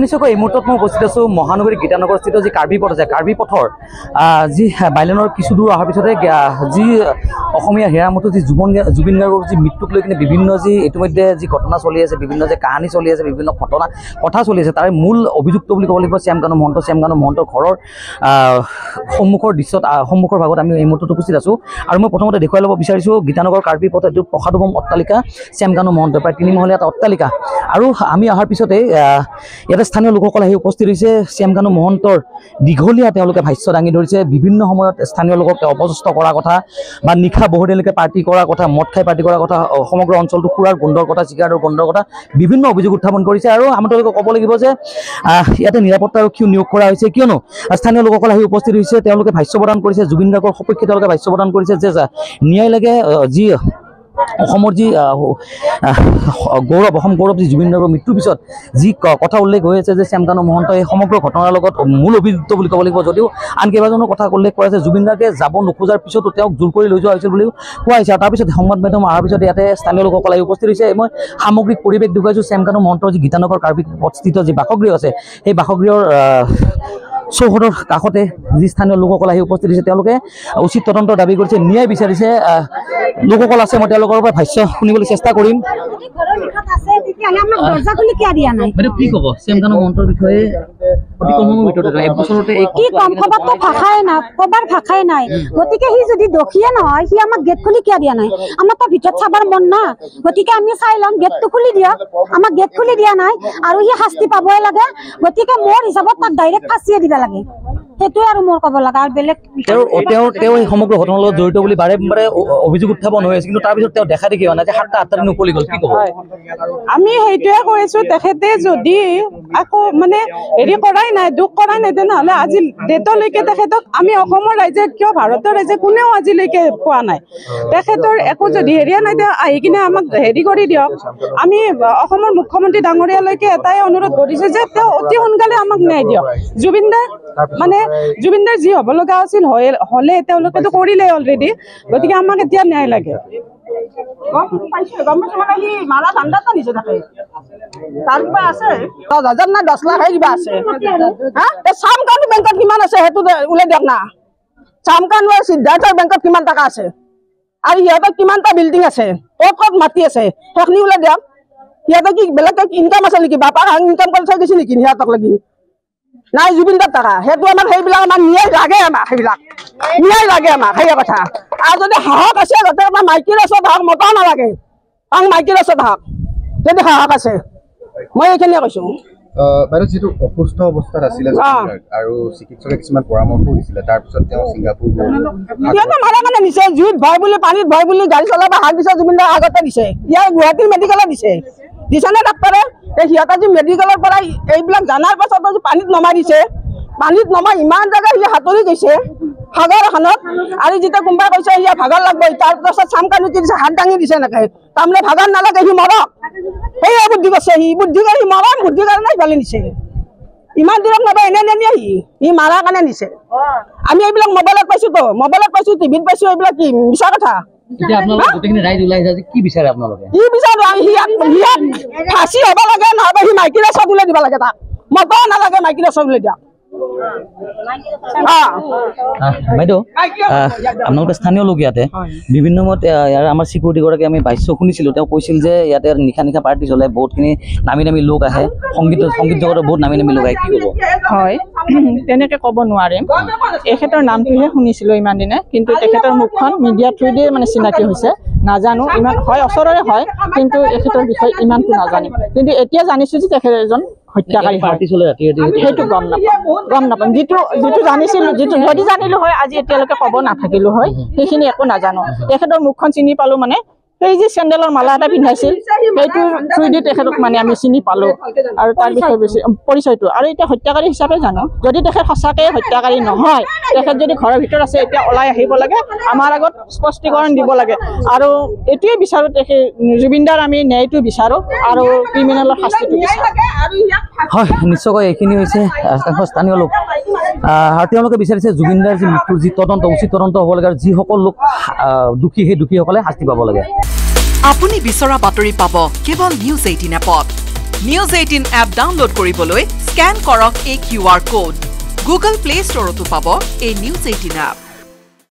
নিশ্চয়কৈ এই মুহূৰ্তত মই উপস্থিত আছোঁ মহানগৰী গীতানগৰস্থিত যি কাৰ্বি পথ আছে, কাৰ্বি পথৰ যি বাইলেনৰ কিছু দূৰ অহাৰ পিছতে যি অসমীয়া হেৰামতো যি জুবিন গাৰ্গৰ যি মৃত্যুক লৈ কিনে বিভিন্ন যি ইতিমধ্যে যি ঘটনা চলি আছে, বিভিন্ন যে কাহিনী চলি আছে, বিভিন্ন কথা চলি আছে, তাৰে মূল অভিযুক্ত বুলি ক'ব লাগিব শ্যামকানু মহন্তৰ ঘৰৰ সন্মুখৰ ভাগত আমি এই মুহূৰ্তত উপস্থিত আছোঁ। আৰু মই প্ৰথমতে দেখুৱাই ল'ব বিচাৰিছোঁ গীতানগৰ কাৰ্বি পথ এইটো প্ৰসাদোপম অট্টালিকা শ্যামকানু মহন্ত, প্ৰায় 3 মহলীয়া এটা অট্টালিকা। আৰু আমি অহাৰ পিছতে ইয়াতে স্থানীয় লোকসকল আহি উপস্থিত হৈছে। শ্যামকানু মহন্তৰ দীঘলীয়া তেওঁলোকে ভাষ্য দাঙি ধৰিছে। বিভিন্ন সময়ত স্থানীয় লোকক অপদস্থ কৰাৰ কথা বা নিশা বহু দেৰিলৈকে পাৰ্টি কৰাৰ কথা, মদ খাই পাৰ্টি কৰাৰ কথা, সমগ্ৰ অঞ্চলটো সুৰাৰ গোন্ধৰ কথা, চিগাৰেটৰ গোন্ধৰ কথা বিভিন্ন অভিযোগ উত্থাপন কৰিছে। আৰু আমি তেওঁলোকে ক'ব লাগিব যে ইয়াতে নিৰাপত্তাৰক্ষীও নিয়োগ কৰা হৈছে, কিয়নো স্থানীয় লোকসকল আহি উপস্থিত হৈছে, তেওঁলোকে ভাষ্য প্ৰদান কৰিছে, জুবিন গাৰ্গৰ সপক্ষে তেওঁলোকে ভাষ্য প্ৰদান কৰিছে যে ন্যায় লাগে, যি অসমৰ যি অসম গৌৰৱ যি জুবিন গাৰ্গৰ মৃত্যুৰ পিছত যি কথা উল্লেখ হৈ আছে যে শ্যামকানু মহন্ত এই সমগ্ৰ ঘটনাৰ লগত মূল অভিযুক্ত বুলি ক'ব লাগিব। যদিও আন কেইবাজনৰ কথা উল্লেখ কৰা হৈছে, জুবিন গাৰ্গে যাব নোখোজাৰ পিছতো তেওঁক জোৰ কৰি লৈ যোৱা হৈছিল বুলিও কোৱা হৈছে। আৰু তাৰপিছত সংবাদ মাধ্যম অহাৰ পিছত ইয়াতে স্থানীয় লোকসকল আহি উপস্থিত হৈছে। মই সামগ্ৰিক পৰিৱেশ দেখুৱাইছোঁ। শ্যামকানু মহন্তৰ যি গীতানগৰ কাৰ্বি পথস্থিত যি বাসগৃহ আছে, সেই বাসগৃহৰ চৌহদৰ কাষতে যি স্থানীয় লোকসকল আহি উপস্থিত হৈছে, তেওঁলোকে উচিত তদন্তৰ দাবী কৰিছে, ন্যায় বিচাৰিছে। লোকসকল আছে, মই তেওঁলোকৰ পৰা ভাষ্য শুনিবলৈ চেষ্টা কৰিম। কি ক'ব শ্যামকানু মহন্তৰ বিষয়ে? ভাষাই নাই। গতিকে সি যদি দোষীয়ে নহয়, সি আমাক গেট খুলি কিয় দিয়া নাই? আমাৰ তো ভিতৰত চাবৰ মন না, গতিকে আমি চাই ল'ম, গেটটো খুলি দিয়ক। আমাক গেট খুলি দিয়া নাই আৰু সি শাস্তি পাবই লাগে। গতিকে মোৰ হিচাপত তাক ডাইৰেক্ট ফাঁচিয়ে দিব লাগে, সেইটোৱে আৰু মোৰ ক'ব লগা। আৰু বেলেগ তেওঁ এই সমগ্ৰ ঘটনাৰ লগত জড়িত বুলি বাৰে বাৰে অভিযোগ উত্থাপন হৈ আছে, কিন্তু তাৰপিছত তেওঁ দেখা দেখি হোৱা নাই যে 7টা-8টা দিন উকলি গ'ল। কি ক'ব? আমি সেইটোৱে কৈছোঁ, তেখেতে যদি আকৌ মানে হেৰি কৰাই নাই, দুখ কৰাই নাই, তেনেহ'লে আজি ডেটলৈকে তেখেতক আমি অসমৰ ৰাইজে কিয় ভাৰতৰ ৰাইজে কোনেও আজিলৈকে পোৱা নাই। তেখেতৰ একো যদি হেৰিয়ে নাই, তেওঁ আহি কিনে আমাক হেৰি কৰি দিয়ক। আমি অসমৰ মুখ্যমন্ত্ৰী ডাঙৰীয়ালৈকে এটাই অনুৰোধ কৰিছোঁ যে তেওঁ অতি সোনকালে আমাক ন্যায় দিয়ক। জুবিনদাৰ যি হ'ব লগা আছিল হ'লে তেওঁলোকেতো কৰিলে অলৰেডি, গতিকে আমাক এতিয়া ন্যায় লাগে। সিদ্ধাৰ্থৰ বেংকত কিমান টকা আছে আৰু সিহঁতৰ কিমানটা বিল্ডিং আছে, ক'ত মাটি আছে, সেইখিনি ওলাই দিয়ক। সিহঁতৰ কি বেলেগ ইনকাম আছে নেকি? বাপাক ইনকাম কৰি থৈ গৈছে নেকি সিহঁতক লাগি? নাই জুবিনদাৰ টকা, সেইটো আমাক সেইবিলাক আমাক ন্যায় লাগে, আমাক সেইবিলাক ন্যায় লাগে আমাক, সেই কথা। আৰু যদি সাহস আছে যাতে আমাৰ মাইকীৰ ওচৰত হওক, মতাও নালাগে, মাইকীৰ ওচৰত হওক যদি সাহস আছে। মই এইখিনিয়ে কৈছো। বাইদেউ, যিটো অসুস্থ অৱস্থাত আছিলে আৰু চিকিৎসকে কিছুমান পৰামৰ্শ দিছিলে, তাৰপিছত তেওঁ ছিংগাপুৰ সিহঁতে মাৰা কাৰণে দিছে, জুইত ভয় বুলি, পানীত ভয় বুলি গাড়ী চলাব হাক দিছে। জুবিনদাৰ আগতে দিছে, ইয়াৰ গুৱাহাটীৰ মেডিকেলত দিছে নে ডাক্তৰে? সিহঁতে যি মেডিকেলৰ পৰা এইবিলাক জনাৰ পাছত পানীত নমাই দিছে, পানীত নমাই ইমান জেগা সি সাঁতুৰি গৈছে সাগৰ এখনত। আৰু যেতিয়া কোনোবাই কৈছে ইয়াৰ ভাগৰ লাগব, তাৰপাছত শ্যামকানু কি দিছে, হাত দাঙি দিছে এনেকে, তাৰমানে ভাগৰ নালাগে, সি মৰক। সেয়ে বুদ্ধি কৰিছে, সি বুদ্ধি কৰি মৰম, বুদ্ধি কাৰণে ভালে নিছে। ইমান দূৰত নাপায়, এনে সি মাৰাৰ কাৰণে নিছে। আমি এইবিলাক মোবাইলত পাইছো, টিভিত পাইছো, এইবিলাক কি মিছা কথা? কি বিচাৰে আপোনালোকে? কি বিচাৰো? ফাঁচি হ'ব লাগে, নহ'বা সি মাইকীৰ ওচৰত উলাই দিব লাগে, তাক মতাও নালাগে, মাইকীৰ ওচৰত উলাই দিয়ক। বাইদেউ, আপোনালোকে স্থানীয় লোক, ইয়াতে বিভিন্ন সময়ত ইয়াৰ আমাৰ চিকিউৰিটি গৰাকী আমি ভাষ্য শুনিছিলোঁ, তেওঁ কৈছিল যে ইয়াতে নিশা পাৰ্টি চলে, বহুতখিনি নামী লোক আহে, সংগীত জগতৰ বহুত নামী লোক আহে। কি ক'ব? হয়, তেনেকে ক'ব নোৱাৰিম। এখেতৰ নামটোহে শুনিছিলোঁ ইমান দিনে, কিন্তু তেখেতৰ মুখখন মিডিয়া থ্ৰুদিয়ে মানে চিনাকি হৈছে, নাজানো ইমান। হয়, ওচৰৰে হয়, কিন্তু এখেতৰ বিষয়ে ইমানটো নাজানিম। কিন্তু এতিয়া জানিছোঁ যে তেখেত এজন হত্যাকাৰী হয়, সেইটো গম নাপাম। যিটো জানিছিলোঁ, যদি জানিলোঁ হয় আজি এতিয়ালৈকে ক'ব নাথাকিলোঁ হয়, সেইখিনি একো নাজানো। তেখেতৰ মুখখন চিনি পালোঁ, মানে সেই যে চেণ্ডেলৰ মালা এটা পিন্ধাইছিল, সেইটো থ্ৰুদি তেখেতক মানে আমি চিনি পালোঁ, আৰু তাৰ বিষয়ে বেছি পৰিচয়টো। আৰু এতিয়া হত্যাকাৰী হিচাপে জানো, যদি তেখেত সঁচাকৈ হত্যাকাৰী নহয়, তেখেত যদি ঘৰৰ ভিতৰত আছে, এতিয়া ওলাই আহিব লাগে, আমাৰ আগত স্পষ্টীকৰণ দিব লাগে। আৰু এইটোৱে বিচাৰোঁ, তেখেত জুবিনদাৰ আমি ন্যায়টো বিচাৰোঁ আৰু ক্ৰিমিনেলৰ শাস্তিটো বিচাৰোঁ। হয়, নিশ্চয়কৈ এইখিনি হৈছে স্থানীয় লোক, আৰু তেওঁলোকে বিচাৰিছে জুবিনদাৰ যি মৃত্যুৰ যি তদন্ত, উচিত তদন্ত হ'ব লাগে, আৰু যিসকল লোক দোষী, সেই দোষীসকলে শাস্তি পাব লাগে। আপুনি বিচৰা বাতৰি পাব কেৱল নিউজ 18 এপত। নিউজ 18 এপ ডাউনলোড কৰিবলৈ স্ক্যান কৰক এই QR code. Google Play Store তো পাব এই নিউজ 18 এপ।